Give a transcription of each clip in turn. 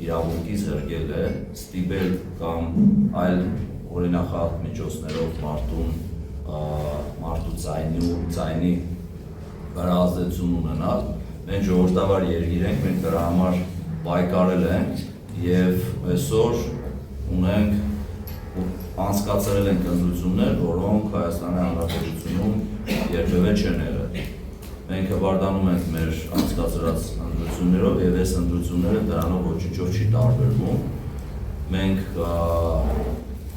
իրավունքից հրկել է, ստիպել կամ այլ օրինախախտ միջոցներով մարդու ձայնի վրա ազդեցություն ունենալ, մենք ժողովրդավար երկիր ենք, մենք դրա համար պայքարել ենք եւ այսօր անցկացրել ենք ընտրություններ, որոնք Հայաստանի Հանրապետությունում երբևէ չեն եղել։ Մենք հպարտանում ենք մեր անցկացրած ընտրություններով եւ այս ընտրությունները դրանով ոչինչով չի տարբերվում։ Մենք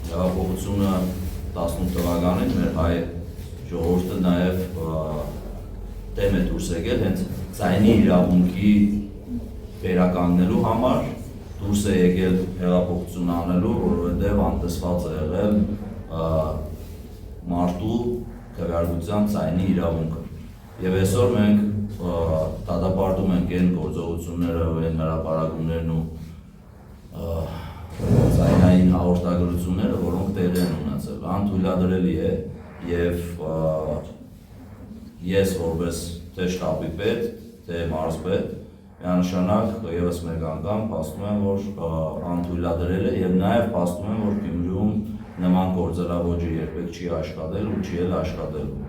հեղափոխությունը 18 թվականին մեր հայ ժողովուրդը նաեւ դեմ է դուրս եկել հենց ձայնի իրավունքի վերականգնելու համար, դուրս է եկել հեղափոխություն անելու, որովհետև անտեսված է եղել մարդու քվեարկության ձայնի իրավունքը։ Եվ այսօր մենք դատապարտում ենք այն գործողությունները, այն հրապարակումներն ու ձայնային հաղորդագրությունները, որոնք տեղի են ունեցել։ Անթույլատրելի է եւ ես որպես թե շտաբի պետ, թե մարզպետ միանշանակ ևս մեկ անգամ փաստում եմ, որ անթույլատրել է եւ նաեւ փաստում եմ, որ Գյումրիում նման գործելավոճը երբեք չի աշխատել ու չի էլ աշխատելու։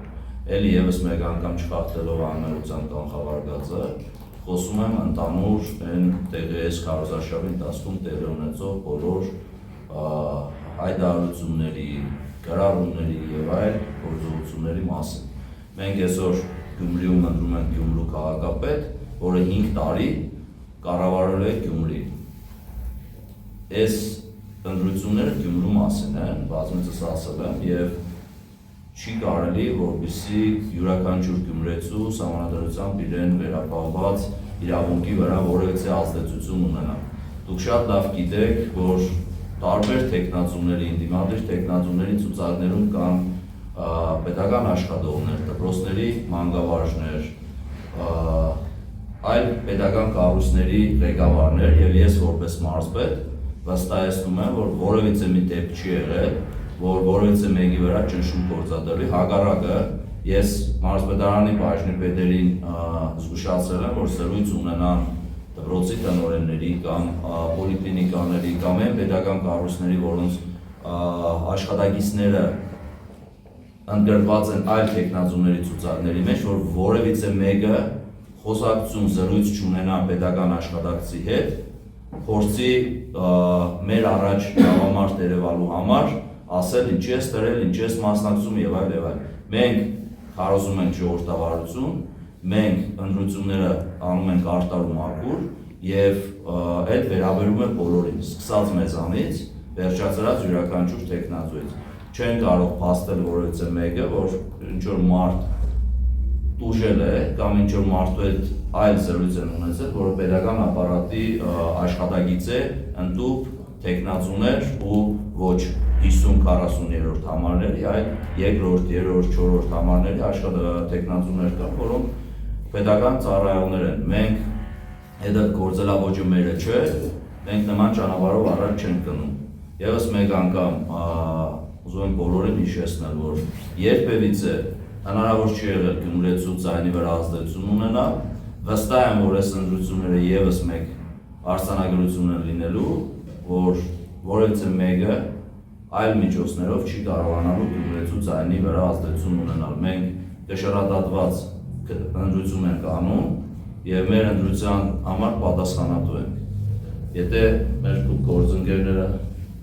Էլի ևս մեկ անգամ չխախտելով անմեղության կանխավարկածը, խոսում եմ ընդհանուր այն տեղի քարոզարշավի ընթացքում տեղի ունեցող բոլոր հայտարարությունների, գրառումների եւ այլ գործողությունների մասին։ Մենք այսօր Գյումրիում ընտրում ենք Գյումրու քաղաքապետ, որը 5 տարի կառավարել է Գյումրի։ Այս ընտրությունները Գյումրու մասին են, բազմիցս ասել եմ, եւ չի կարելի, որպեսզի յուրաքանչյուր գյումրեցու սահմանադրությամբ իրեն վերապահված իրավունքի վրա որևէ ազդեցություն ունենա։ Դուք շատ լավ գիտեք, որ տարբեր տեխնացուների, ընդդիմադիր տեխնացուների ցուցակներում կան պետական աշխատողներ, դպրոցների մանկավարժներ, այլ պետական կառույցների ղեկավարներ եւ ես որպես մարզպետ վստահեցնում եմ, որ որևէ մի դեպք չի եղել, որ որևէ մեկի վրա ճնշում գործադրվի, հակառակը ես մարզպետարանի բաժնի պետերին զգուշացրել եմ, որ զրույց ունենան դպրոցի տնօրենների կամ պոլիկլինիկաների կամ այն պետական կառույցների, որոնց աշխատակիցները ընդգրկված են այլ տեխնացուների ցուցակների մեջ, որ որևէ մեկը խոսակցություն զրույց չունենա պետական աշխատակցի հետ, փորձի մեր առաջ գաղամարտ երևալու համար ասել ինչ ես տրել, ինչ ես մասնակցում եւ այլ եւ այլ։ Մենք քարոզում ենք ժողովրդավարություն, մենք ընտրությունները անում ենք արտար ու մաքուր եւ այդ վերաբերում է բոլորին, սկսած մեզանից, վերջացրած յուրաքանչյուր տեխնացուից։ Չեն կարող փաստել որևէ մեկը, որ ինչ որ մարդ տուժել է կամ ինչ որ մարդու հետ այլ զրույց են ունեցել, որը պետական ապարատի աշխատակից է, ընդդուպ տեխնացուներ ու ոչ 50-40-րդ համարների, այլ երկրորդ, երրորդ, չորրորդ համարների տեխնացուներ կան, որոնք պետական ծառայողներ են։ Մենք այդ գործելավոճը մերը չէ, մենք նման ճանապարհով առաջ չենք գնում։ Եվս մեկ անգամ ուզում եմ բոլորին հիշեցնել, որ երբևիցե հնարավոր չի եղել գյումրեցու ձայնի վրա ազդեցություն ունենալ, վստահ եմ, որ այս ընտրությունները եւս մեկ արձանագրություն են լինելու, որ որևէ մեկը այլ միջոցներով չի կարողանալու գյումրեցու ձայնի վրա ազդեցություն ունենալ։ Մենք կշռադատված ընտրություն ենք անում եւ մեր ընտրության համար պատասխանատու ենք։ Եթե մեր գործընկերները